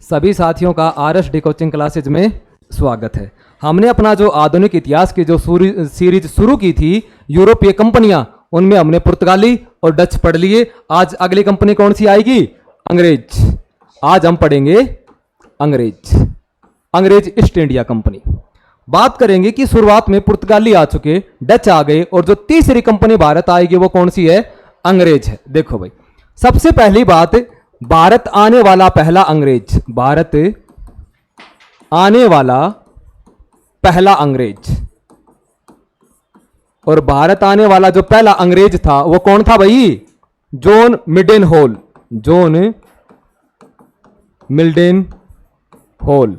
सभी साथियों का RSD कोचिंग क्लासेज में स्वागत है। हमने अपना जो आधुनिक इतिहास की जो सीरीज शुरू की थी यूरोपीय कंपनियां, उनमें हमने पुर्तगाली और डच पढ़ लिए। आज अगली कंपनी कौन सी आएगी? अंग्रेज। आज हम पढ़ेंगे अंग्रेज ईस्ट इंडिया कंपनी। बात करेंगे कि शुरुआत में पुर्तगाली आ चुके, डच आ गए, और जो तीसरी कंपनी भारत आएगी वो कौन सी है? अंग्रेज है। देखो भाई, सबसे पहली बात, भारत आने वाला पहला अंग्रेज, भारत आने वाला पहला अंग्रेज, और भारत आने वाला जो पहला अंग्रेज था वो कौन था भाई? जॉन मिल्डेनहोल। जॉन मिल्डेनहोल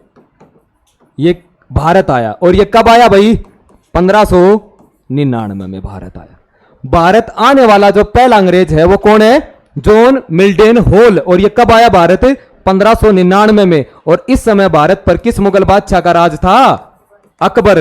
ये भारत आया। और ये कब आया भाई? 1599 में भारत आया। भारत आने वाला जो पहला अंग्रेज है वो कौन है? जॉन मिल्डेनहोल। और ये कब आया भारत? 1599 में। और इस समय भारत पर किस मुगल बादशाह का राज था? अकबर।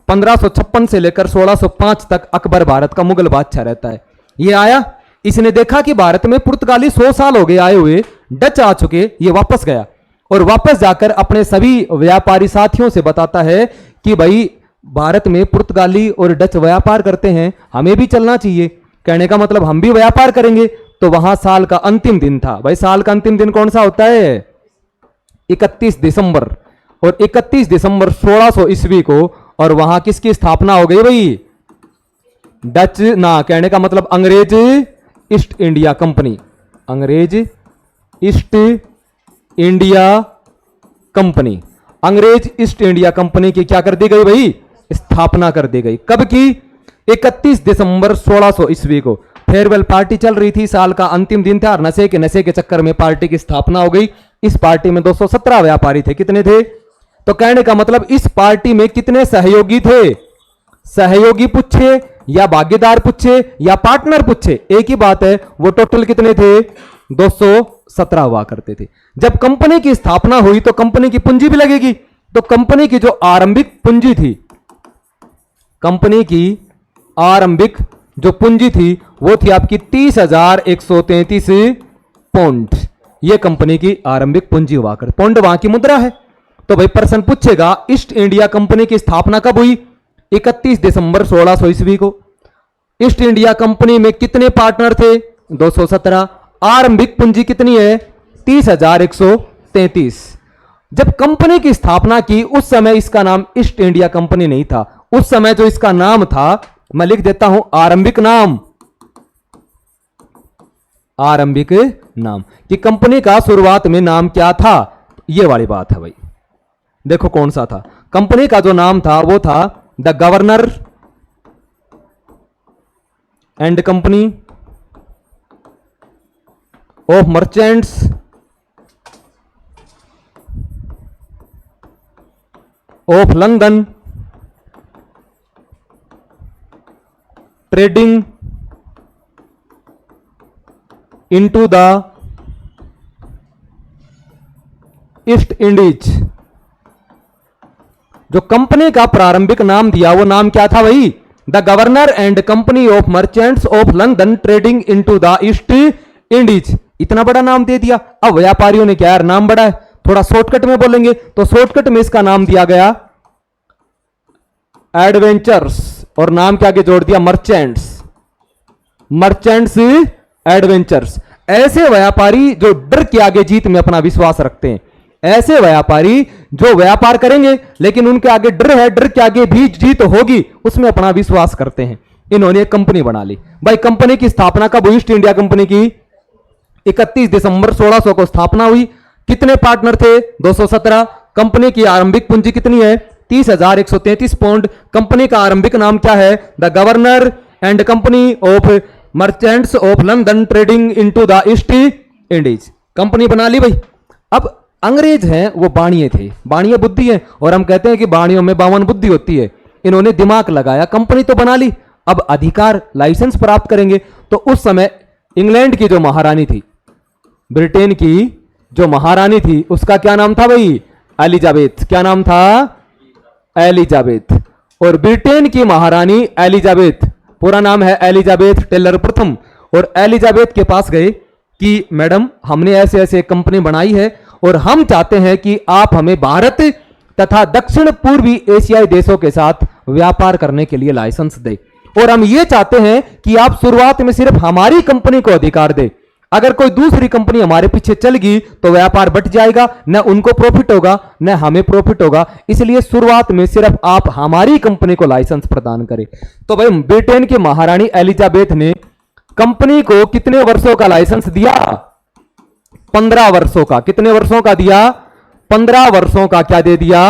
1556 से लेकर 1605 तक अकबर भारत का मुगल बादशाह रहता है। ये आया, इसने देखा कि भारत में पुर्तगाली 100 साल हो गए आए हुए, डच आ चुके, ये वापस गया और वापस जाकर अपने सभी व्यापारी साथियों से बताता है कि भाई भारत में पुर्तगाली और डच व्यापार करते हैं, हमें भी चलना चाहिए। कहने का मतलब हम भी व्यापार करेंगे। तो वहां साल का अंतिम दिन था। भाई साल का अंतिम दिन कौन सा होता है? 31 दिसंबर। और 31 दिसंबर 1600 ईस्वी को, और वहां किसकी स्थापना हो गई भाई? डच ना, कहने का मतलब अंग्रेज ईस्ट इंडिया कंपनी। अंग्रेज ईस्ट इंडिया कंपनी, अंग्रेज ईस्ट इंडिया कंपनी की क्या कर दी गई भाई? स्थापना कर दी गई। कब की? 31 दिसंबर 1600 ईस्वी को। फेयरवेल पार्टी चल रही थी, साल का अंतिम दिन था, और नशे के चक्कर में पार्टी की स्थापना हो गई। इस पार्टी में 217 व्यापारी थे। कितने थे? तो कहने का मतलब इस पार्टी में कितने सहयोगी थे? सहयोगी पूछे या भागीदार पूछे या पार्टनर पूछे, एक ही बात है। वो टोटल कितने थे? 217 हुआ करते थे। जब कंपनी की स्थापना हुई तो कंपनी की पूंजी भी लगेगी। तो कंपनी की जो आरंभिक पूंजी थी, कंपनी की आरंभिक जो पूंजी थी वो थी आपकी 30,133 पौंड। ये कंपनी की आरंभिक पूंजी हुआ कर। पौंड वहां की मुद्रा है। तो भाई प्रश्न पूछेगा ईस्ट इंडिया कंपनी की स्थापना कब हुई? 31 दिसंबर 1600 ईस्वी को। ईस्ट इंडिया कंपनी में कितने पार्टनर थे? 217। आरंभिक पूंजी कितनी है? 30,133। जब कंपनी की स्थापना की उस समय इसका नाम ईस्ट इंडिया कंपनी नहीं था। उस समय जो इसका नाम था, मैं लिख देता हूं आरंभिक नाम। आरंभिक नाम कि कंपनी का शुरुआत में नाम क्या था, ये वाली बात है भाई। देखो कौन सा था कंपनी का जो नाम था, वो था the governor and company of merchants of London trading into the east Indies. जो कंपनी का प्रारंभिक नाम दिया वो नाम क्या था भाई? The governor and company of merchants of London trading into the east Indies. इतना बड़ा नाम दे दिया। अब व्यापारियों ने क्या यार, नाम बड़ा है, थोड़ा शॉर्टकट में बोलेंगे, तो शॉर्टकट में इसका नाम दिया गया एडवेंचर्स, और नाम के आगे जोड़ दिया मर्चेंट्स। Merchants adventures. ऐसे व्यापारी जो डर के आगे जीत में अपना विश्वास रखते हैं, ऐसे व्यापारी जो व्यापार करेंगे लेकिन उनके आगे डर है, डर के आगे भी जीत होगी, उसमें अपना विश्वास करते हैं। इन्होंने एक कंपनी बना ली। भाई कंपनी की स्थापना कब हुई? ईस्ट इंडिया कंपनी की 31 दिसंबर 1600 को स्थापना हुई। कितने पार्टनर थे? 217। कंपनी की आरंभिक पूंजी कितनी है? 30,133 पौंड। कंपनी का आरंभिक नाम क्या है? The governor and company of merchants of London trading into the east Indies. Company बना ली भाई। अब अंग्रेज हैं वो बाणिये थे, बाणिये बुद्धि है, और हम कहते हैं कि बाणियों में 52 बुद्धि होती है। इन्होंने दिमाग लगाया, कंपनी तो बना ली, अब अधिकार लाइसेंस प्राप्त करेंगे। तो उस समय इंग्लैंड की जो महारानी थी, ब्रिटेन की जो महारानी थी, उसका क्या नाम था भाई? एलिजाबेथ। क्या नाम था? एलिजाबेथ। और ब्रिटेन की महारानी एलिजाबेथ, पूरा नाम है एलिजाबेथ टेलर प्रथम। और एलिजाबेथ के पास गए कि मैडम हमने ऐसे ऐसे कंपनी बनाई है और हम चाहते हैं कि आप हमें भारत तथा दक्षिण पूर्वी एशियाई देशों के साथ व्यापार करने के लिए लाइसेंस दे, और हम ये चाहते हैं कि आप शुरुआत में सिर्फ हमारी कंपनी को अधिकार दे। अगर कोई दूसरी कंपनी हमारे पीछे चल गई तो व्यापार बट जाएगा, न उनको प्रॉफिट होगा न हमें प्रॉफिट होगा। इसलिए शुरुआत में सिर्फ आप हमारी कंपनी को लाइसेंस प्रदान करें। तो भाई ब्रिटेन की महारानी एलिजाबेथ ने कंपनी को कितने वर्षों का लाइसेंस दिया? 15 वर्षों का। कितने वर्षों का दिया? 15 वर्षों का क्या दे दिया?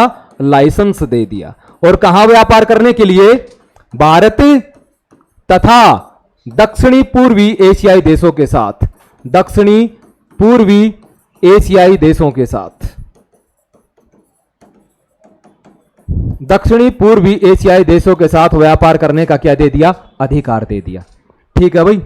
लाइसेंस दे दिया। और कहां व्यापार करने के लिए? भारत तथा दक्षिणी पूर्वी एशियाई देशों के साथ। दक्षिणी पूर्वी एशियाई देशों के साथ। दक्षिणी पूर्वी एशियाई देशों के साथ व्यापार करने का क्या दे दिया? अधिकार दे दिया। ठीक है भाई।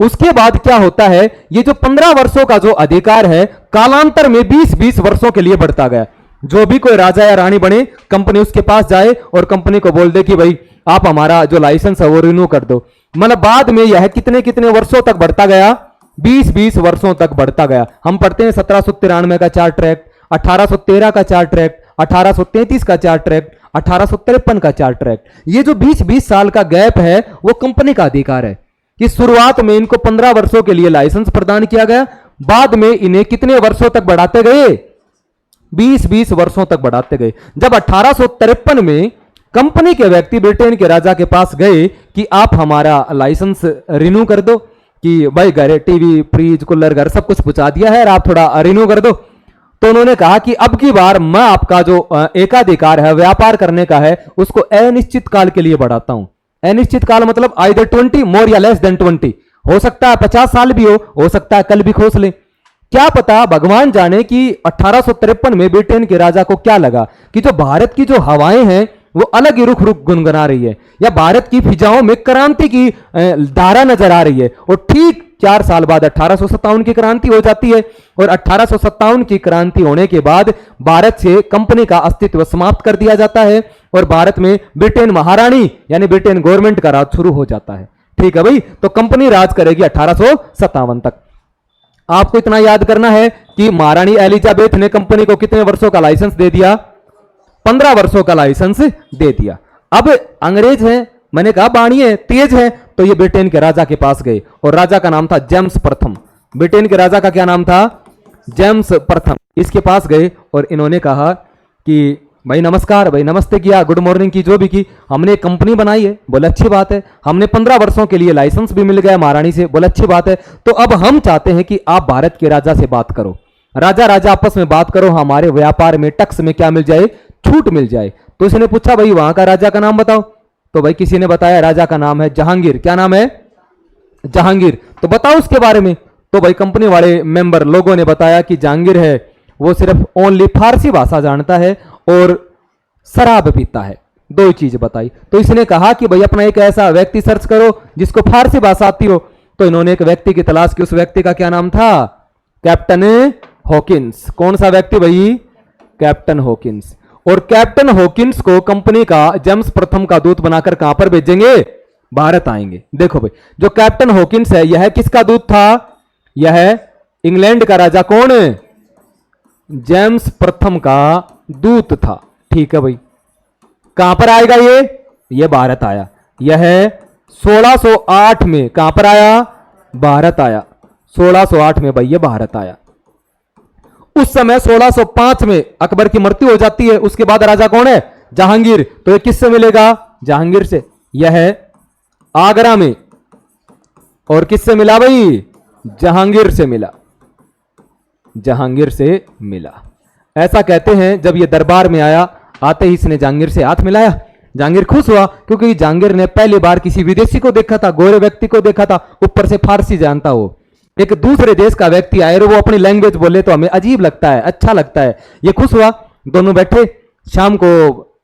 उसके बाद क्या होता है? ये जो 15 वर्षों का जो अधिकार है कालांतर में 20-20 वर्षों के लिए बढ़ता गया। जो भी कोई राजा या रानी बने, कंपनी उसके पास जाए और कंपनी को बोल दे कि भाई आप हमारा जो लाइसेंस है वो रिन्यू कर दो। मतलब बाद में यह कितने कितने वर्षों तक बढ़ता गया? 20-20 वर्षों तक बढ़ता गया। हम पढ़ते हैं 1793 का चार्टर एक्ट, 1813 का चार्टर एक्ट, 1833 का चार्टर एक्ट, 1853 का चार्टर एक्ट। ये जो 20-20 साल का गैप है वो कंपनी का अधिकार है कि शुरुआत में इनको 15 वर्षों के लिए लाइसेंस प्रदान किया गया, बाद में इन्हें कितने वर्षों तक बढ़ाते गए? 20-20 वर्षों तक बढ़ाते गए। जब 1853 में कंपनी के व्यक्ति ब्रिटेन के राजा के पास गए कि आप हमारा लाइसेंस रिन्यू कर दो, कि भाई घर टीवी फ्रिज कूलर घर सब कुछ पहुंचा दिया है और आप थोड़ा रिन्यू कर दो, तो उन्होंने कहा कि अब की बार मैं आपका जो एकाधिकार है व्यापार करने का है उसको अनिश्चित काल के लिए बढ़ाता हूं। अनिश्चित काल मतलब आइदर 20 मोर या लेस देन 20, हो सकता है 50 साल भी हो सकता है कल भी खोस ले। क्या पता, भगवान जाने कि 1853 में ब्रिटेन के राजा को क्या लगा कि जो भारत की जो हवाएं हैं वो अलग ही रुख रुख गुनगुना रही है, या भारत की फिजाओं में क्रांति की धारा नजर आ रही है। और ठीक 4 साल बाद 1857 की क्रांति हो जाती है, और 1857 की क्रांति होने के बाद भारत से कंपनी का अस्तित्व समाप्त कर दिया जाता है और भारत में ब्रिटेन महारानी यानी ब्रिटेन गवर्नमेंट का राज शुरू हो जाता है। ठीक है भाई। तो कंपनी राज करेगी 1857 तक। आपको इतना याद करना है कि महारानी एलिजाबेथ ने कंपनी को कितने वर्षों का लाइसेंस दे दिया? 15 वर्षों का लाइसेंस दे दिया। अब अंग्रेज हैं, मैंने कहा बाणी है, तेज है, तो ये ब्रिटेन के राजा के पास गए और राजा का नाम था जेम्स प्रथम। ब्रिटेन के राजा का क्या नाम था? जेम्स प्रथम। इसके पास गए और इन्होंने कहा कि भाई नमस्कार, भाई नमस्ते किया, गुड मॉर्निंग की, जो भी की, हमने कंपनी बनाई है। बोले अच्छी बात है। हमने 15 वर्षों के लिए लाइसेंस भी मिल गया महारानी से। बोले अच्छी बात है। तो अब हम चाहते हैं कि आप भारत के राजा से बात करो, राजा राजा आपस में बात करो, हमारे व्यापार में टैक्स में क्या मिल जाए? छूट मिल जाए। तो इसने पूछा भाई वहां का राजा का नाम बताओ। तो भाई किसी ने बताया राजा का नाम है जहांगीर। क्या नाम है? जहांगीर। तो बताओ उसके बारे में। तो भाई कंपनी वाले मेंबर लोगों ने बताया कि जहांगीर है वो सिर्फ ओनली फारसी भाषा जानता है और शराब पीता है। 2 चीज बताई। तो इसने कहा कि भाई अपना एक ऐसा व्यक्ति सर्च करो जिसको फारसी भाषा आती हो। तो इन्होंने एक व्यक्ति की तलाश की। उस व्यक्ति का क्या नाम था? Captain Hawkins. कौन सा व्यक्ति भाई? Captain Hawkins. और कैप्टन हॉकिंस को कंपनी का जेम्स प्रथम का दूत बनाकर कहां पर भेजेंगे? भारत आएंगे। देखो भाई जो कैप्टन हॉकिंस है यह किसका दूत था? यह इंग्लैंड का राजा कौन? जेम्स प्रथम का दूत था। ठीक है भाई। कहां पर आएगा ये? ये भारत आया। यह 1608 में कहां पर आया? भारत आया। 1608 में भाई ये भारत आया। उस समय 1605 में अकबर की मृत्यु हो जाती है। उसके बाद राजा कौन है? जहांगीर। तो ये किससे मिलेगा? जहांगीर से। यह आगरा में। और किससे मिला भाई? जहांगीर से मिला। जहांगीर से मिला। ऐसा कहते हैं जब ये दरबार में आया, आते ही इसने जहांगीर से हाथ मिलाया। जहांगीर खुश हुआ क्योंकि जहांगीर ने पहली बार किसी विदेशी को देखा था, गोरे व्यक्ति को देखा था, ऊपर से फारसी जानता हो। एक दूसरे देश का व्यक्ति आए और वो अपनी लैंग्वेज बोले तो हमें अजीब लगता है, अच्छा लगता है। ये खुश हुआ। दोनों बैठे। शाम को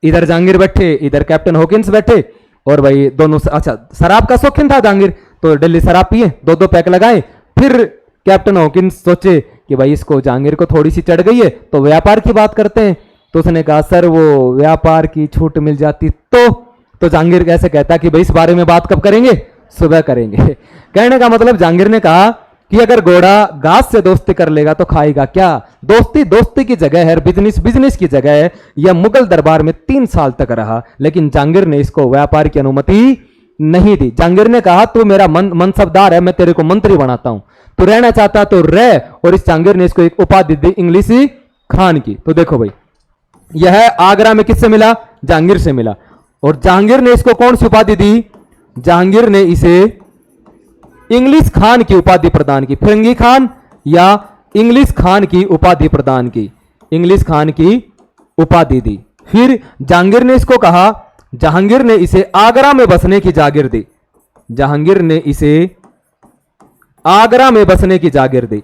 इधर जहांगीर बैठे, इधर कैप्टन हॉकिंस बैठे। और भाई दोनों अच्छा शराब का शौकीन था जहांगीर, तो दिल्ली शराब पिए, 2-2 पैक लगाए। फिर कैप्टन हॉकिंस सोचे कि भाई इसको जहांगीर को थोड़ी सी चढ़ गई है तो व्यापार की बात करते हैं। तो उसने कहा सर वो व्यापार की छूट मिल जाती तो जहांगीर कैसे कहता कि भाई इस बारे में बात कब करेंगे? सुबह करेंगे। कहने का मतलब जहांगीर ने कहा कि अगर घोड़ा घास से दोस्ती कर लेगा तो खाएगा क्या। दोस्ती दोस्ती की जगह है, बिजनेस बिजनेस की जगह है। यह मुगल दरबार में 3 साल तक रहा, लेकिन जहांगीर ने इसको व्यापार की अनुमति नहीं दी। जहांगीर ने कहा तू मेरा मनसबदार है, मैं तेरे को मंत्री बनाता हूं, तू रहना चाहता तो रह। और इस जहांगीर ने इसको एक उपाधि दी इंग्लिशी खान की। तो देखो भाई, यह आगरा में किससे मिला? जहांगीर से मिला। और जहांगीर ने इसको कौन सी उपाधि दी? जहांगीर ने इसे इंग्लिश खान की उपाधि प्रदान की। फिरंगी खान या इंग्लिश खान की उपाधि प्रदान की, इंग्लिश खान की उपाधि दी। फिर जहांगीर ने इसको कहा, जहांगीर ने इसे आगरा में बसने की जागीर दी। जहांगीर ने इसे आगरा में बसने की जागीर दी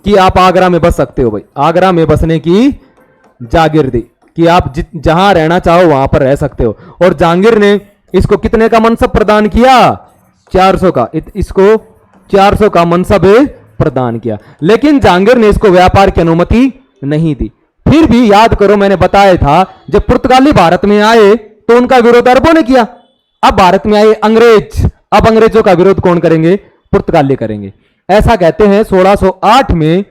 कि आप आगरा में बस सकते हो भाई, आगरा में बसने की जागीर दी कि आप जहां रहना चाहो वहां पर रह सकते हो। और जहांगीर ने इसको कितने का मनसब प्रदान किया? 400 का। इसको 400 का मनसब प्रदान किया, लेकिन जहांगीर ने इसको व्यापार की अनुमति नहीं दी। फिर भी याद करो, मैंने बताया था जब पुर्तगाली भारत में आए तो उनका विरोध अरबों ने किया। अब भारत में आए अंग्रेज, अब अंग्रेजों का विरोध कौन करेंगे? पुर्तगाली करेंगे। ऐसा कहते हैं 1608 में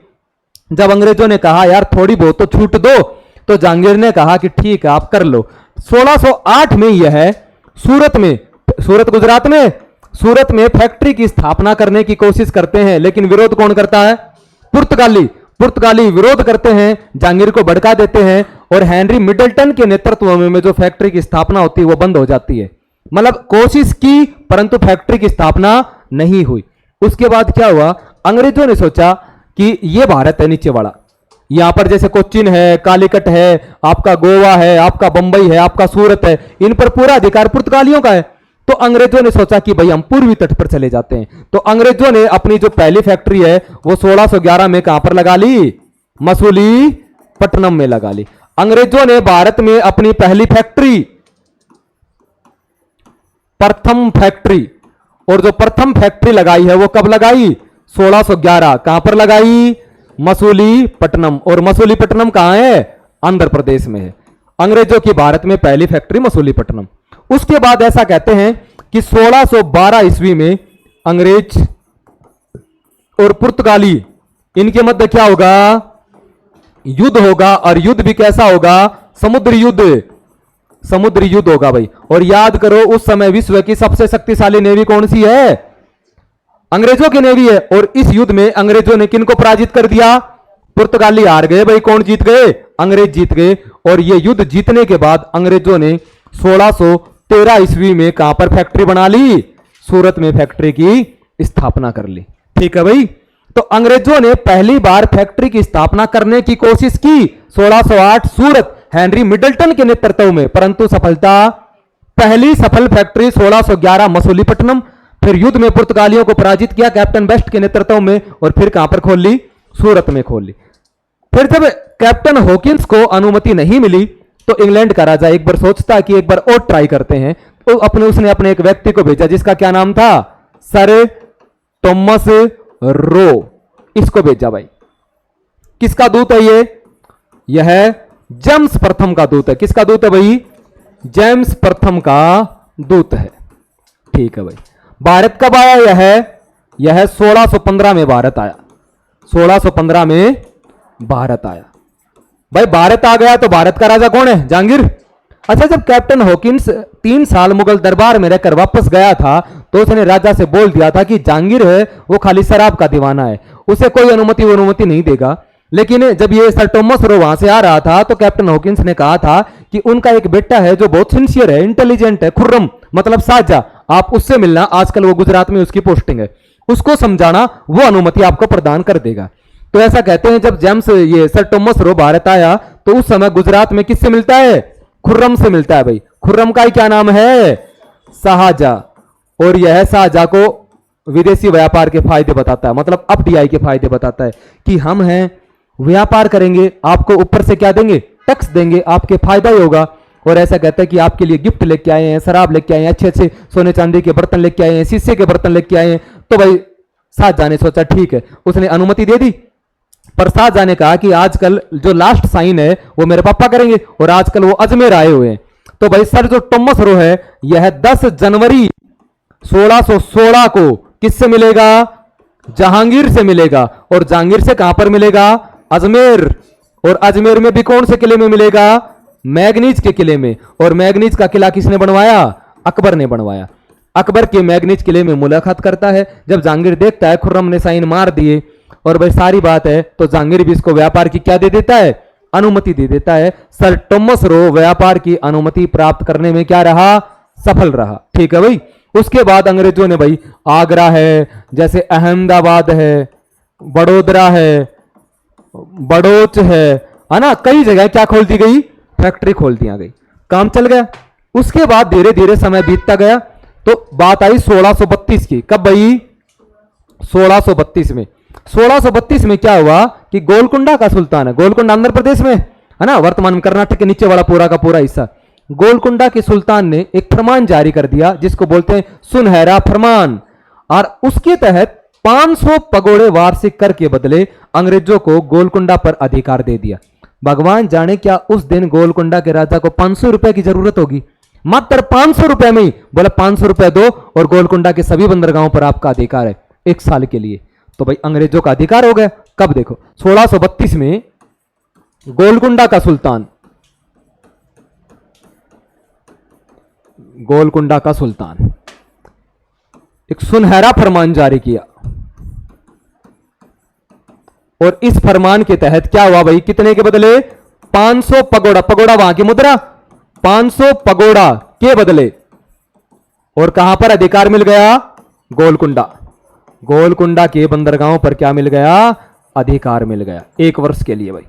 जब अंग्रेजों ने कहा यार थोड़ी बहुत तो छूट दो, तो जहांगीर ने कहा कि ठीक है आप कर लो। 1608 में यह सूरत में, सूरत गुजरात में, सूरत में फैक्ट्री की स्थापना करने की कोशिश करते हैं, लेकिन विरोध कौन करता है? पुर्तगाली। पुर्तगाली विरोध करते हैं, जहांगीर को भड़का देते हैं और हेनरी मिडल्टन के नेतृत्व में जो फैक्ट्री की स्थापना होती है वो बंद हो जाती है। मतलब कोशिश की परंतु फैक्ट्री की स्थापना नहीं हुई। उसके बाद क्या हुआ? अंग्रेजों ने सोचा कि ये भारत है नीचे वाला, यहां पर जैसे कोच्चिन है, कालीकट है, आपका गोवा है, आपका बंबई है, आपका सूरत है, इन पर पूरा अधिकार पुर्तगालियों का है। तो अंग्रेजों ने सोचा कि भाई हम पूर्वी तट पर चले जाते हैं। तो अंग्रेजों ने अपनी जो पहली फैक्ट्री है वो 1611 में कहां पर लगा ली? मसूलीपट्टनम में लगा ली। अंग्रेजों ने भारत में अपनी पहली फैक्ट्री, प्रथम फैक्ट्री, और जो प्रथम फैक्ट्री लगाई है वो कब लगाई? 1611। कहां पर लगाई? मसूलीपट्टनम। और मसूलीपट्टनम कहां है? आंध्र प्रदेश में है। अंग्रेजों की भारत में पहली फैक्ट्री मसूलीपट्टनम। उसके बाद ऐसा कहते हैं कि 1612 ईस्वी में अंग्रेज और पुर्तगाली इनके मध्य क्या होगा? युद्ध होगा। और युद्ध भी कैसा होगा? समुद्री युद्ध, समुद्री युद्ध होगा भाई। और याद करो उस समय विश्व की सबसे शक्तिशाली नेवी कौन सी है? अंग्रेजों की नेवी है। और इस युद्ध में अंग्रेजों ने किनको पराजित कर दिया? पुर्तगाली हार गए भाई। कौन जीत गए? अंग्रेज जीत गए। और यह युद्ध जीतने के बाद अंग्रेजों ने 1613 ईस्वी में कहां पर फैक्ट्री बना ली? सूरत में फैक्ट्री की स्थापना कर ली। ठीक है भाई। तो अंग्रेजों ने पहली बार फैक्ट्री की स्थापना करने की कोशिश की 1608 सूरत हेनरी मिडल्टन के नेतृत्व में, परंतु सफलता, पहली सफल फैक्ट्री 1611 मसूलीपट्टनम। फिर युद्ध में पुर्तगालियों को पराजित किया कैप्टन बेस्ट के नेतृत्व में, और फिर कहां पर खोल ली? सूरत में खोल ली। फिर जब कैप्टन हॉकिंस को अनुमति नहीं मिली तो इंग्लैंड का राजा एक बार सोचता कि एक बार और ट्राई करते हैं, तो उसने अपने एक व्यक्ति को भेजा जिसका क्या नाम था? Sir Thomas Roe. इसको भेजा भाई। किसका दूत है ये? यह जेम्स प्रथम का दूत है। किसका दूत है भाई? जेम्स प्रथम का दूत है। ठीक है भाई। भारत कब आया यह 1615 में भारत आया। 1615 में भारत आया भाई। भारत आ गया तो भारत का राजा कौन है? जहांगीर। अच्छा, जब कैप्टन हॉकिंस 3 साल मुगल दरबार में रहकर वापस गया था तो उसने राजा से बोल दिया था कि जहांगीर है वो खाली शराब का दीवाना है, उसे कोई अनुमति नहीं देगा। लेकिन जब ये सर थॉमस रो वहां से आ रहा था तो कैप्टन हॉकिंस ने कहा था कि उनका एक बेटा है जो बहुत सिंसियर है, इंटेलिजेंट है, खुर्रम मतलब साजा, आप उससे मिलना, आजकल वो गुजरात में उसकी पोस्टिंग है, उसको समझाना, वो अनुमति आपको प्रदान कर देगा। तो ऐसा कहते हैं जब जेम्स ये सर थॉमस रो भारत आया तो उस समय गुजरात में किससे मिलता है? खुर्रम से मिलता है भाई। खुर्रम का ही क्या नाम है? शाहजहां। और यह शाहजहां को विदेशी व्यापार के फायदे बताता है, मतलब एफडीआई के फायदे बताता है कि हम हैं, व्यापार करेंगे, आपको ऊपर से क्या देंगे? टैक्स देंगे, आपके फायदा ही होगा। और ऐसा कहता है कि आपके लिए गिफ्ट लेके आए हैं, शराब लेके आए हैं, अच्छे अच्छे सोने चांदी के बर्तन लेके आए हैं, शीशे के बर्तन लेके आए हैं। तो भाई शाहजहां ने सोचा ठीक है, उसने अनुमति दे दी। पर शाहजहां ने कहा कि आजकल जो लास्ट साइन है वो मेरे पापा करेंगे, और आजकल वो अजमेर आए हुए हैं। तो भाई सर जो थॉमस रो है यह 10 जनवरी 1616 को किससे मिलेगा? जहांगीर से मिलेगा, और जहांगीर से कहां पर मिलेगा? अजमेर, और अजमेर में भी कौन से किले में मिलेगा? मैगनीज के किले में। और मैगनीज का किला किसने बनवाया? अकबर ने बनवाया। अकबर के मैगनीज किले में मुलाकात करता है। जब जहांगीर देखता है खुर्रम ने साइन मार दिए और भाई सारी बात है, तो जहांगीर भी इसको व्यापार की क्या दे देता है? अनुमति दे देता है। सर टॉमस रो व्यापार की अनुमति प्राप्त करने में क्या रहा? सफल रहा। ठीक है भाई। उसके बाद अंग्रेजों ने भाई आगरा है, जैसे अहमदाबाद है, बड़ोदरा है, बड़ोच है ना, कई जगह क्या खोल दी गई? फैक्ट्री खोल दिया गई, काम चल गया। उसके बाद धीरे धीरे समय बीतता गया, तो बात आई 1632 की। कब भाई? 1632 में। 1632 में क्या हुआ कि गोलकुंडा का सुल्तान है, गोलकुंडा आंध्र प्रदेश में है ना, वर्तमान में कर्नाटक के नीचे वाला पूरा का पूरा हिस्सा। गोलकुंडा के सुल्तान ने एक फरमान जारी कर दिया जिसको बोलते हैं सुनहरा फरमान, और उसके तहत 500 पगोड़े वार्षिक कर के बदले अंग्रेजों को गोलकुंडा पर अधिकार दे दिया। भगवान जाने क्या उस दिन गोलकुंडा के राजा को 500 रुपए की जरूरत होगी, मात्र 500 रुपए में ही बोला 500 रुपए दो और गोलकुंडा के सभी बंदरगाहों पर आपका अधिकार है 1 साल के लिए। तो भाई अंग्रेजों का अधिकार हो गया। कब? देखो 1632 में गोलकुंडा का सुल्तान, गोलकुंडा का सुल्तान एक सुनहरा फरमान जारी किया, और इस फरमान के तहत क्या हुआ भाई? कितने के बदले? 500 पगोड़ा, पगोड़ा वहां की मुद्रा, 500 पगोड़ा के बदले। और कहां पर अधिकार मिल गया? गोलकुंडा, गोलकुंडा के बंदरगाहों पर क्या मिल गया? अधिकार मिल गया 1 वर्ष के लिए भाई।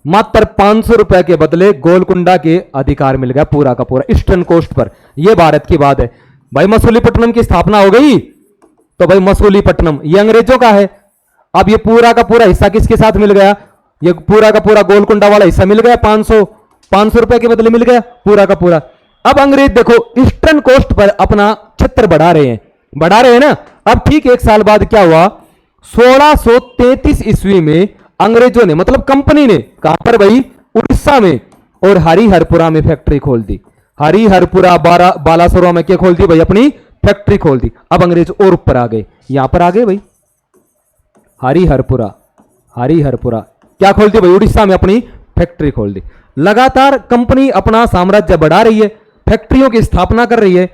मात्र 500 रुपए के बदले गोलकुंडा के अधिकार मिल गया पूरा का पूरा ईस्टर्न कोस्ट पर। यह भारत की बात है भाई। मसूलीपट्टनम की स्थापना हो गई, तो भाई मसूलीपट्टनम ये अंग्रेजों का है। अब ये पूरा का पूरा हिस्सा किसके साथ मिल गया? ये पूरा का पूरा गोलकुंडा वाला हिस्सा मिल गया 500 रुपए के बदले मिल गया पूरा का पूरा। अब अंग्रेज देखो ईस्टर्न कोस्ट पर अपना क्षेत्र बढ़ा रहे हैं ना। अब ठीक 1 साल बाद क्या हुआ? 1633 ईस्वी में अंग्रेजों ने, मतलब कंपनी ने, कहां पर भाई? उड़ीसा में, और हरिहरपुरा में फैक्ट्री खोल दी। हरिहरपुरा बालासोर में क्या खोल दी भाई? अपनी फैक्ट्री खोल दी। अब अंग्रेज और ऊपर आ गए, यहां पर आ गए भाई। हरिहरपुरा, हरिहरपुरा क्या खोल दी भाई? उड़ीसा में अपनी फैक्ट्री खोल दी। लगातार कंपनी अपना साम्राज्य बढ़ा रही है, फैक्ट्रियों की स्थापना कर रही है।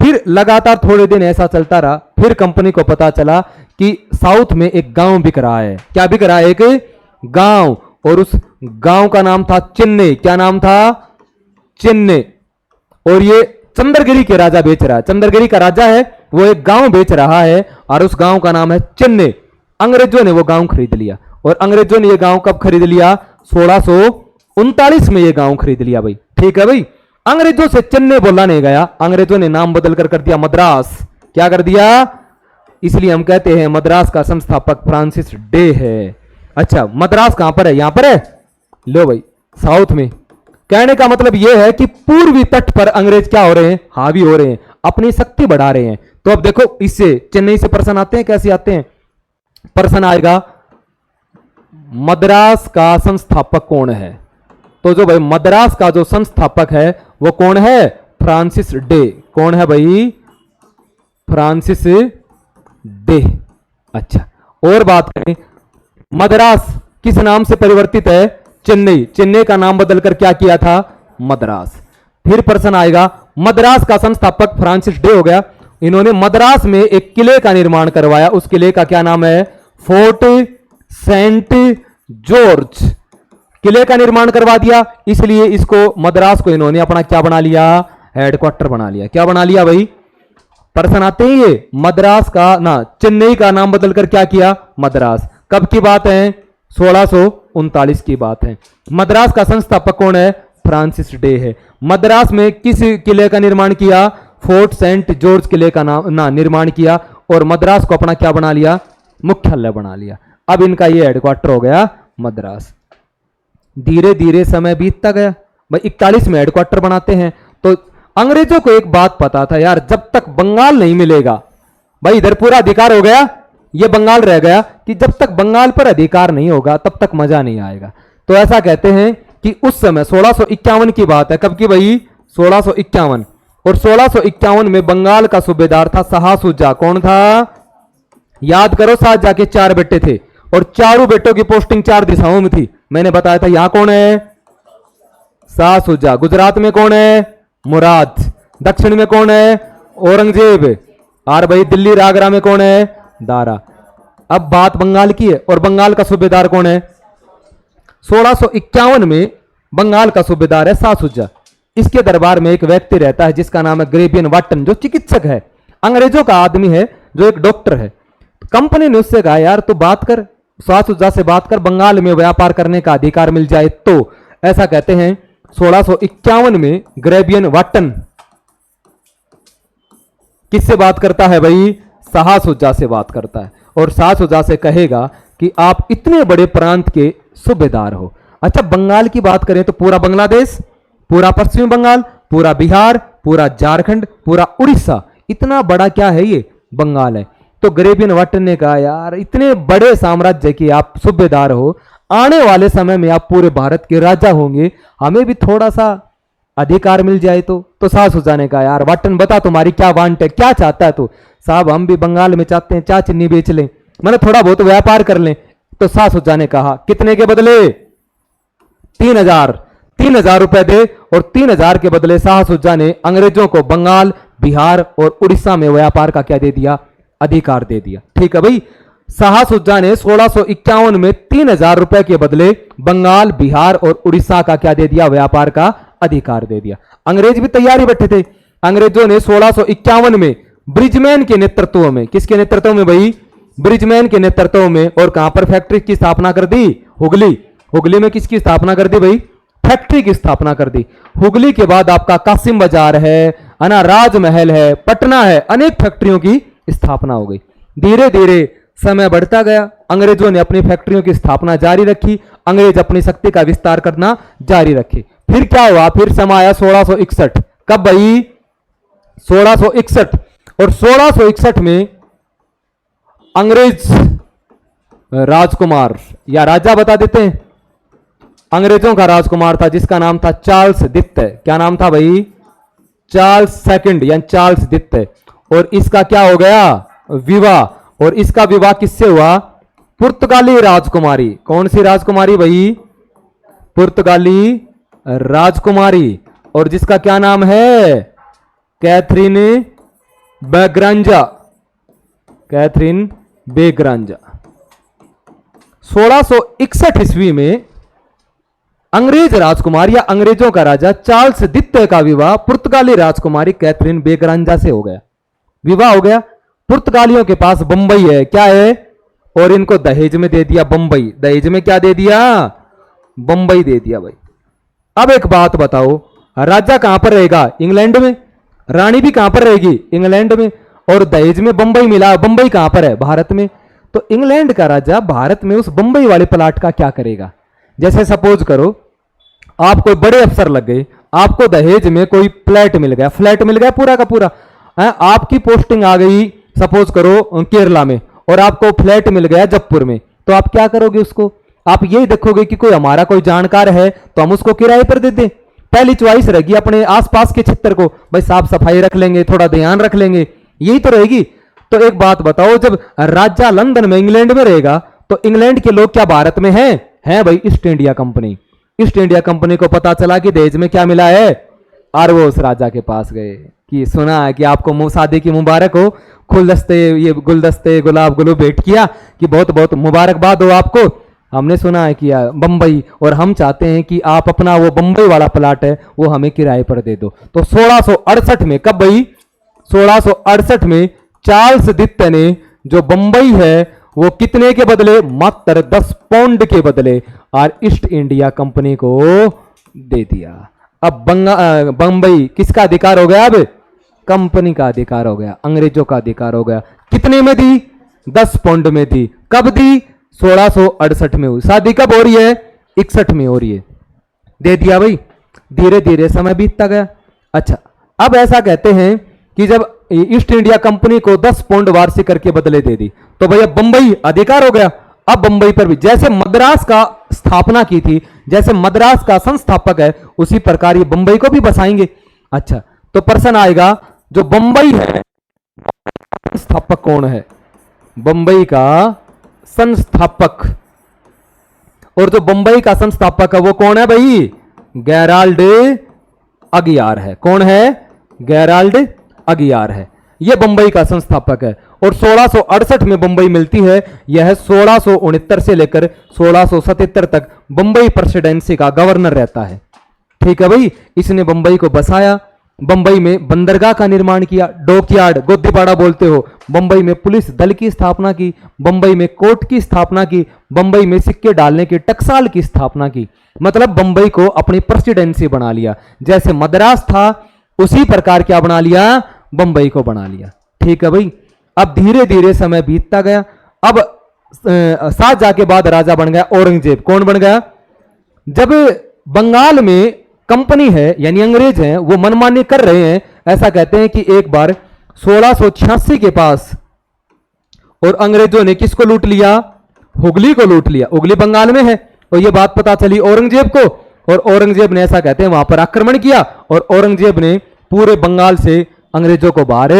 फिर लगातार थोड़े दिन ऐसा चलता रहा, फिर कंपनी को पता चला कि साउथ में एक गांव बिक रहा है। क्या बिक रहा है? एक गांव, और उस गांव का नाम था चेन्नई। क्या नाम था? चेन्नई। और ये चंद्रगिरी के राजा बेच रहा है, चंद्रगिरी का राजा है वो एक गांव बेच रहा है, और उस गांव का नाम है चेन्नई। अंग्रेजों ने वो गांव खरीद लिया, और अंग्रेजों ने ये गांव कब खरीद लिया? 1639 में ये गांव खरीद लिया भाई। ठीक है भाई। अंग्रेजों से चेन्नई बोला नहीं गया, अंग्रेजों ने नाम बदल कर दिया मद्रास। क्या कर दिया? इसलिए हम कहते हैं मद्रास का संस्थापक फ्रांसिस डे है। अच्छा, मद्रास कहां पर है? यहां पर है, लो भाई, साउथ में। कहने का मतलब यह है कि पूर्वी तट पर अंग्रेज क्या हो रहे हैं? हावी हो रहे हैं, अपनी शक्ति बढ़ा रहे हैं। तो अब देखो इससे चेन्नई से पर्सन आते हैं, कैसे आते हैं? पर्सन आएगा, मद्रास का संस्थापक कौन है? तो जो भाई मद्रास का जो संस्थापक है वो कौन है? Francis day. कौन है भाई? Francis day. अच्छा, और बात करें, मद्रास किस नाम से परिवर्तित है? चेन्नई। चेन्नई का नाम बदलकर क्या किया था? मद्रास। फिर पर्सन आएगा, मद्रास का संस्थापक फ्रांसिस डे हो गया। इन्होंने मद्रास में एक किले का निर्माण करवाया, उस किले का क्या नाम है? Fort Saint George. किले का निर्माण करवा दिया, इसलिए इसको मद्रास को इन्होंने अपना क्या बना लिया? हेडक्वार्टर बना लिया। क्या बना लिया भाई? पर्सन आते ही ये मद्रास का ना, चेन्नई का नाम बदलकर क्या किया? मद्रास। कब की बात है? 1639 की बात है। मद्रास का संस्थापक कौन है? फ्रांसिस डे है। मद्रास में किस किले का निर्माण किया? फोर्ट सेंट जॉर्ज किले का निर्माण किया, और मद्रास को अपना क्या बना लिया? मुख्यालय बना लिया। अब इनका ये हेडक्वार्टर हो गया मद्रास। धीरे धीरे समय बीतता गया भाई। 41 में हेडक्वार्टर बनाते हैं। तो अंग्रेजों को एक बात पता था यार, जब तक बंगाल नहीं मिलेगा भाई, इधर पूरा अधिकार हो गया, ये बंगाल रह गया, कि जब तक बंगाल पर अधिकार नहीं होगा तब तक मजा नहीं आएगा। तो ऐसा कहते हैं कि उस समय 1651 की बात है। कब की भाई? 1651। और 1651 में बंगाल का सूबेदार था शाह शुजा। कौन था? याद करो, शाहजहां के 4 बेटे थे और चारों बेटों की पोस्टिंग 4 दिशाओं में थी। मैंने बताया था यहां कौन है, शाह शुजा। गुजरात में कौन है, मुराद। दक्षिण में कौन है, औरंगजेब। और भाई दिल्ली और आगरा में कौन है, दारा। अब बात बंगाल की है, और बंगाल का सूबेदार कौन है, 1651 में बंगाल का सूबेदार है शाह शुजा। इसके दरबार में एक व्यक्ति रहता है जिसका नाम है ग्रेबियन वाटन, जो चिकित्सक है, अंग्रेजों का आदमी है, जो एक डॉक्टर है। कंपनी ने उससे कहा यार तू बात कर, शाह शुजा से बात कर, बंगाल में व्यापार करने का अधिकार मिल जाए तो। ऐसा कहते हैं 1651 में ग्रेबियन वाटन किससे बात करता है भाई, शाह शुजा से बात करता है, और शाह शुजा से कहेगा कि आप इतने बड़े प्रांत के सूबेदार हो। अच्छा, बंगाल की बात करें तो पूरा बांग्लादेश, पूरा पश्चिमी बंगाल, पूरा बिहार, पूरा झारखंड, पूरा उड़ीसा, इतना बड़ा क्या है ये, बंगाल है। तो ग्रेबियन वाटन ने कहा यार इतने बड़े साम्राज्य के आप सूबेदार हो, आने वाले समय में आप पूरे भारत के राजा होंगे, हमें भी थोड़ा सा अधिकार मिल जाए तो शाह शुजा ने कहा यार वाटन बता तुम्हारी क्या वांट है, क्या चाहता है तू। साहब हम भी बंगाल में चाहते हैं चा चीनी बेच लें, मैंने थोड़ा बहुत व्यापार कर लें। तो शाह शुजा ने कहा कितने के बदले, 3000 रुपए दे। और 3000 के बदले शाह शुजा ने अंग्रेजों को बंगाल, बिहार और उड़ीसा में व्यापार का क्या दे दिया, अधिकार दे दिया। ठीक है भाई, शाह शुजा ने 1651 में 3000 रुपए के बदले बंगाल, बिहार और उड़ीसा का क्या दे दिया, व्यापार का अधिकार दे दिया। अंग्रेज भी तैयारी बैठे थे। अंग्रेजों ने 1651 में ब्रिजमैन के नेतृत्व में, किसके नेतृत्व में भाई, ब्रिजमैन के नेतृत्व में, और कहां पर फैक्ट्री की स्थापना कर दी, हुगली में किसकी स्थापना कर दी भाई, फैक्ट्री की स्थापना कर दी। हुगली के बाद आपका कासिम बाजार है ना, राजमहल है, पटना है, अनेक फैक्ट्रियों की स्थापना हो गई। धीरे धीरे समय बढ़ता गया, अंग्रेजों ने अपनी फैक्ट्रियों की स्थापना जारी रखी, अंग्रेज अपनी शक्ति का विस्तार करना जारी रखे। फिर क्या हुआ, फिर समय आया 1661। कब भाई, 1661। और 1661 में अंग्रेज राजकुमार या राजा बता देते हैं, अंग्रेजों का राजकुमार था जिसका नाम था चार्ल्स द्वितीय। क्या नाम था भाई, चार्ल्स सेकंड या चार्ल्स द्वितीय। और इसका क्या हो गया, विवाह। और इसका विवाह किससे हुआ, पुर्तगाली राजकुमारी। कौन सी राजकुमारी भाई, पुर्तगाली राजकुमारी, और जिसका क्या नाम है, कैथरीन बेग्रांजा, कैथरीन बेग्रांजा। 1661 ईस्वी में अंग्रेज राजकुमार या अंग्रेजों का राजा चार्ल्स द्वितीय का विवाह पुर्तगाली राजकुमारी कैथरीन बेग्रांजा से हो गया। विवाह हो गया, पुर्तगालियों के पास बंबई है, क्या है, और इनको दहेज में दे दिया बंबई। दहेज में क्या दे दिया, बंबई दे दिया भाई। अब एक बात बताओ, राजा कहां पर रहेगा, इंग्लैंड में, रानी भी कहां पर रहेगी, इंग्लैंड में, और दहेज में बंबई मिला। बंबई कहां पर है, भारत में। तो इंग्लैंड का राजा भारत में उस बंबई वाले प्लाट का क्या करेगा। जैसे सपोज करो आप कोई बड़े अफसर लग गए, आपको दहेज में कोई फ्लैट मिल गया पूरा का पूरा, आपकी पोस्टिंग आ गई सपोज करो केरला में, और आपको फ्लैट मिल गया जयपुर में, तो आप क्या करोगे उसको, आप यही देखोगे कि कोई हमारा कोई जानकार है तो हम उसको किराए पर दे दें। पहली चॉइस रहेगी अपने आसपास के क्षेत्र को, भाई साफ सफाई रख लेंगे, थोड़ा ध्यान रख लेंगे, यही तो रहेगी। तो एक बात बताओ, जब राजा लंदन में इंग्लैंड में रहेगा तो इंग्लैंड के लोग क्या भारत में हैं भाई, east India company. East India company को पता चला कि दहेज में क्या मिला है, और वो उस राजा के पास गए कि सुना है कि आपको शादी की मुबारक हो, गुलदस्ते, ये गुलदस्ते गुलाब गुलू भेंट किया कि बहुत बहुत मुबारकबाद हो आपको, हमने सुना है कि बंबई, और हम चाहते हैं कि आप अपना वो बंबई वाला प्लाट है वो हमें किराए पर दे दो। तो 1668 में, कब भाई, 1668 में चार्ल्स द्वितीय ने जो बंबई है वो कितने के बदले, मात्र 10 पाउंड के बदले, और ईस्ट इंडिया कंपनी को दे दिया। अब बंबई किसका अधिकार हो गया, अब कंपनी का अधिकार हो गया, अंग्रेजों का अधिकार हो गया। कितने में दी, 10 पाउंड में दी। कब दी, 1668 में हुई। शादी कब हो रही है, 61 में हो रही है, दे दिया भाई। धीरे धीरे समय बीतता गया। अच्छा, अब ऐसा कहते हैं कि जब ईस्ट इंडिया कंपनी को 10 पाउंड वार्षिक करके बदले दे दी तो भैया बंबई अधिकार हो गया। अब बंबई पर भी जैसे मद्रास का स्थापना की थी, जैसे मद्रास का संस्थापक है, उसी प्रकार ये बंबई को भी बसाएंगे। अच्छा, तो प्रश्न आएगा जो बंबई है संस्थापक कौन है, बंबई का संस्थापक। और जो बंबई का संस्थापक है वो कौन है भाई? गेराल्ड अगियार है। कौन है? गेराल्ड अगियार है। यह बंबई का संस्थापक है। और 1668 में बंबई मिलती है। यह 1669 से लेकर 1677 तक बंबई प्रेसिडेंसी का गवर्नर रहता है। ठीक है भाई, इसने बंबई को बसाया। बंबई में बंदरगाह का निर्माण किया, डॉकयार्ड, गोदीपाड़ा बोलते हो। बंबई में पुलिस दल की स्थापना की, बंबई में कोर्ट की स्थापना की, बंबई में सिक्के डालने की टकसाल की स्थापना की। मतलब बंबई को अपनी प्रेसिडेंसी बना लिया। जैसे मद्रास था उसी प्रकार क्या बना लिया? बंबई को बना लिया। ठीक है भाई। अब धीरे धीरे समय बीतता गया। अब शाहजहां के बाद राजा बन गया औरंगजेब। कौन बन गया? जब बंगाल में कंपनी है यानी अंग्रेज हैं वो मनमानी कर रहे हैं, ऐसा कहते हैं कि एक बार 1686 के पास और अंग्रेजों ने किसको लूट लिया? हुगली को लूट लिया। हुगली बंगाल में है और यह बात पता चली औरंगजेब को, और औरंगजेब ने ऐसा कहते हैं वहां पर आक्रमण किया और औरंगजेब ने पूरे बंगाल से अंग्रेजों को बाहर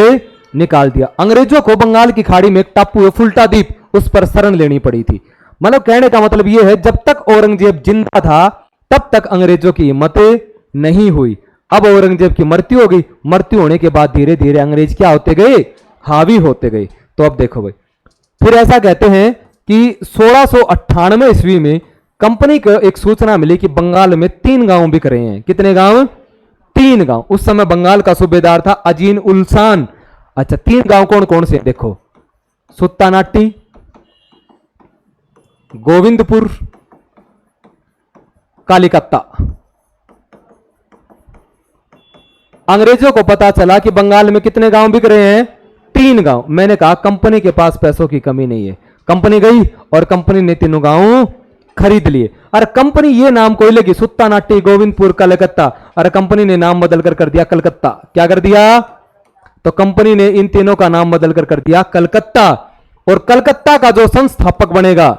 निकाल दिया। अंग्रेजों को बंगाल की खाड़ी में एक टापू है फुल्टा द्वीप, उस पर शरण लेनी पड़ी थी। मतलब कहने का मतलब यह है जब तक औरंगजेब जिंदा था तब तक अंग्रेजों की हिम्मत नहीं हुई। अब औरंगजेब की मृत्यु हो गई। मृत्यु होने के बाद धीरे धीरे अंग्रेज क्या होते गए? हावी होते गए। तो अब देखो भाई, फिर ऐसा कहते हैं कि 1698 ईस्वी में कंपनी को एक सूचना मिली कि बंगाल में 3 गांव बिक रहे हैं। कितने गांव? 3 गांव। उस समय बंगाल का सूबेदार था अजीन उल्सान। अच्छा, 3 गांव कौन कौन से? देखो, सुत्तानाटी, गोविंदपुर, कालिकत्ता। अंग्रेजों को पता चला कि बंगाल में कितने गांव बिक रहे हैं? 3 गांव। मैंने कहा कंपनी के पास पैसों की कमी नहीं है। कंपनी गई और कंपनी ने 3 गांव खरीद लिए। अरे कंपनी ये नाम कोई लगी, सुत्तानाटी, गोविंदपुर, कलकत्ता। अरे कंपनी ने नाम बदल कर दिया कलकत्ता। क्या कर दिया? तो कंपनी ने इन तीनों का नाम बदल कर दिया कलकत्ता। और कलकत्ता का जो संस्थापक बनेगा,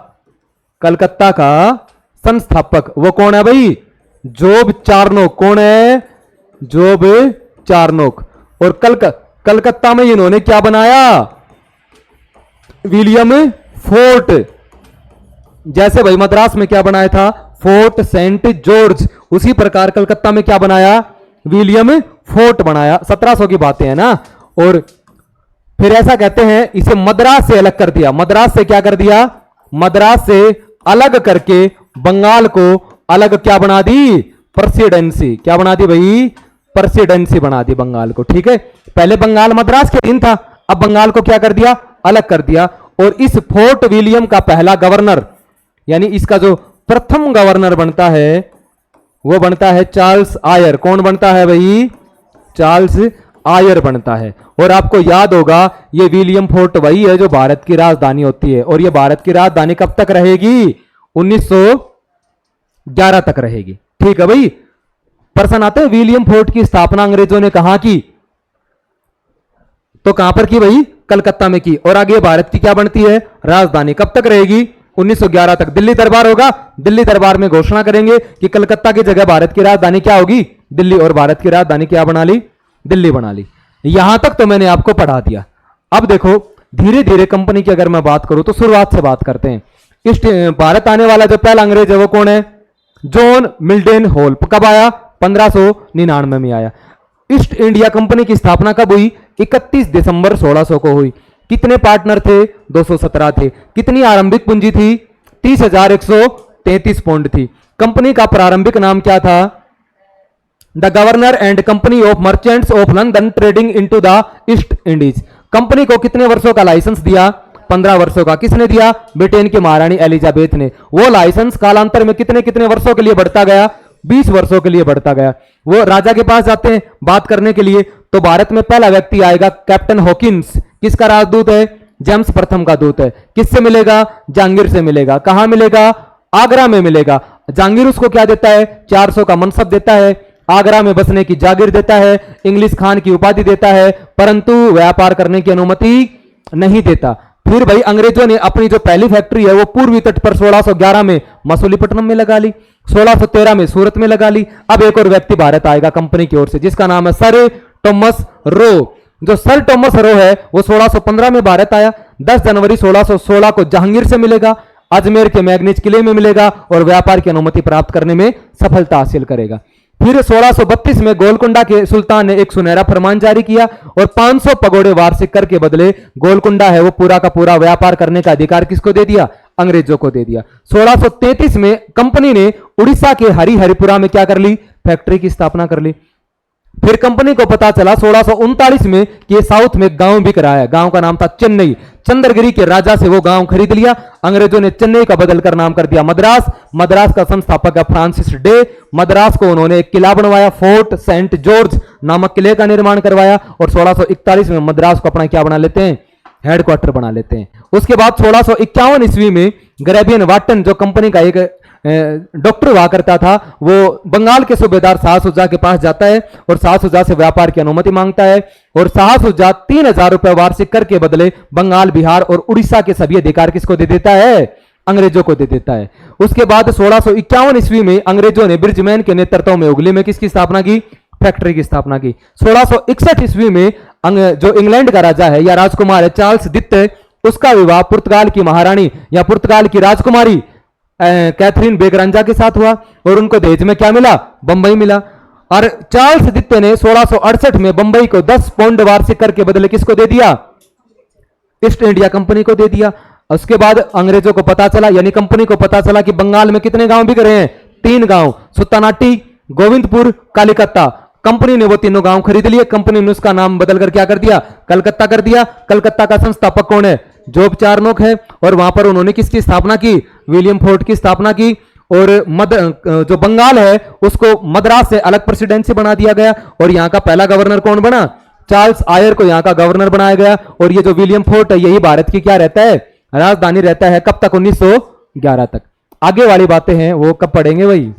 कलकत्ता का संस्थापक वो कौन है भाई? Job Charnock. कौन है? Job Charnock. और कलकत्ता में इन्होंने क्या बनाया? William Fort. जैसे भाई मद्रास में क्या बनाया था? Fort Saint George. उसी प्रकार कलकत्ता में क्या बनाया? विलियम फोर्ट बनाया। 1700 की बातें हैं ना। और फिर ऐसा कहते हैं इसे मद्रास से अलग कर दिया। मद्रास से क्या कर दिया? मद्रास से अलग करके बंगाल को अलग क्या बना दी? प्रेसिडेंसी। क्या बना दी भाई? प्रेसिडेंसी बना दी बंगाल को। ठीक है, पहले बंगाल मद्रास के अधीन था, अब बंगाल को क्या कर दिया? अलग कर दिया। और इस फोर्ट विलियम का पहला गवर्नर यानी इसका जो प्रथम गवर्नर बनता है वो बनता है चार्ल्स आयर। कौन बनता है भाई? चार्ल्स आयर बनता है। और आपको याद होगा ये विलियम फोर्ट वही है जो भारत की राजधानी होती है। और ये भारत की राजधानी कब तक रहेगी? 1911 तक रहेगी। ठीक है भाई। प्रश्न आते हैं विलियम फोर्ट की स्थापना अंग्रेजों ने कहां की? तो कहां पर की भाई? कलकत्ता में की। और आगे भारत की क्या बनती है? राजधानी। कब तक रहेगी? 1911 तक। दिल्ली दरबार होगा, दिल्ली दरबार में घोषणा करेंगे कि कलकत्ता की जगह भारत की राजधानी क्या होगी? दिल्ली। और भारत की राजधानी क्या बना ली? दिल्ली बना ली। यहां तक तो मैंने आपको पढ़ा दिया। अब देखो धीरे धीरे कंपनी की अगर मैं बात करूं तो शुरुआत से बात करते हैं। इस भारत आने वाला जो पहला अंग्रेज है वो कौन है? John Mildenhall. कब आया? 1599 में आया। ईस्ट इंडिया कंपनी की स्थापना कब हुई? 31 दिसंबर 1600 को हुई। कितने पार्टनर थे? 217 थे। कितनी आरंभिक पूंजी थी? 30,133 पाउंड थी। कंपनी का प्रारंभिक नाम क्या था? The governor and company of merchants of London trading into the east Indies. Company को कितने वर्षों का लाइसेंस दिया? 15 वर्षों का। किसने दिया? ब्रिटेन की महारानी एलिजाबेथ ने। वो लाइसेंस कालांतर में कितने कितने वर्षों के लिए बढ़ता गया? 20 वर्षों के लिए बढ़ता गया। वो राजा के पास जाते हैं बात करने के लिए, तो भारत में पहला व्यक्ति आएगा कैप्टन हॉकिंस। किसका राजदूत है? जेम्स प्रथम का दूत है। किससे मिलेगा? जहांगीर से मिलेगा। कहां मिलेगा? आगरा में मिलेगा। जहांगीर उसको क्या देता है? 400 का मनसब देता है, आगरा में बसने की जागीर देता है, इंग्लिश खान की उपाधि देता है, परंतु व्यापार करने की अनुमति नहीं देता। फिर भाई अंग्रेजों ने अपनी जो पहली फैक्ट्री है वो पूर्वी तट पर 1611 में मसूलीपट्टनम में लगा ली, 1613 में सूरत में लगा ली। अब एक और व्यक्ति भारत आएगा कंपनी की ओर से जिसका नाम है सर टॉमस रो। जो सर टॉमस रो है वो 1615 में भारत आया। 10 जनवरी 1616 को जहांगीर से मिलेगा, अजमेर के मैग्नीज किले में मिलेगा और व्यापार की अनुमति प्राप्त करने में सफलता हासिल करेगा। फिर 1632 में गोलकुंडा के सुल्तान ने एक सुनहरा फरमान जारी किया और 500 पगोड़े वार्षिक कर के बदले गोलकुंडा है वो पूरा का पूरा व्यापार करने का अधिकार किसको दे दिया? अंग्रेजों को दे दिया। 1633 में कंपनी ने उड़ीसा के हरिहरपुरा में क्या कर ली? फैक्ट्री की स्थापना कर ली। फिर कंपनी को पता चला 1639 में कि ये साउथ में गांव बिक रहा है। गांव का नाम था चेन्नई। चंद्रगिरी के राजा से वो गांव खरीद लिया। अंग्रेजों ने चेन्नई का बदलकर नाम कर दिया मद्रास। मद्रास का संस्थापक है फ्रांसिस डे। मद्रास को उन्होंने एक किला बनवाया, फोर्ट सेंट जॉर्ज नामक किले का निर्माण करवाया और 1641 में मद्रास को अपना क्या बना लेते हैं? हेडक्वार्टर बना लेते हैं। उसके बाद 1651 ईस्वी में ग्रेबियन वाटन जो कंपनी का एक डॉक्टर हुआ करता था, वो बंगाल के सूबेदार शाह सुजा के पास जाता है और शाह सुजा से व्यापार की अनुमति मांगता है और शाह सुजा 3000 रुपए वार्षिक कर के बदले बंगाल, बिहार और उड़ीसा के सभी अधिकार किसको दे देता है? अंग्रेजों को दे देता है। उसके बाद 1651 ईस्वी में अंग्रेजों ने ब्रिजमैन के नेतृत्व में हुगली में किसकी स्थापना की? फैक्ट्री की स्थापना की। 1661 ईस्वी में जो इंग्लैंड का राजा है या राजकुमार है चार्ल्स द्वितीय, उसका विवाह पुर्तगाल की महारानी या पुर्तगाल की राजकुमारी कैथरीन बेगरंजा के साथ हुआ और उनको दहेज में क्या मिला? बंबई मिला। और चार्ल्स द्वितीय ने 1668 में बंबई को 10 पौंड वार्षिक कर के बदले किसको दे दिया? ईस्ट इंडिया कंपनी को दे दिया। उसके बाद अंग्रेजों को पता चला, यानी कंपनी को पता चला कि बंगाल में कितने गांव बिक रहे हैं? 3 गांव, सुत्तानाटी, गोविंदपुर, कालिकत्ता। कंपनी ने वो तीनों गांव खरीद लिए। कंपनी ने उसका नाम बदलकर क्या कर दिया? कलकत्ता कर दिया। कलकत्ता का संस्थापक कौन है? जॉब चार्नोक है और वहां पर उन्होंने किसकी स्थापना की? विलियम फोर्ट की स्थापना की। और जो बंगाल है उसको मद्रास से अलग प्रेसिडेंसी बना दिया गया और यहाँ का पहला गवर्नर कौन बना? चार्ल्स आयर को यहाँ का गवर्नर बनाया गया। और ये जो विलियम फोर्ट है यही भारत की क्या रहता है? राजधानी रहता है। कब तक? 1911 तक। आगे वाली बातें हैं वो कब पढ़ेंगे भाई?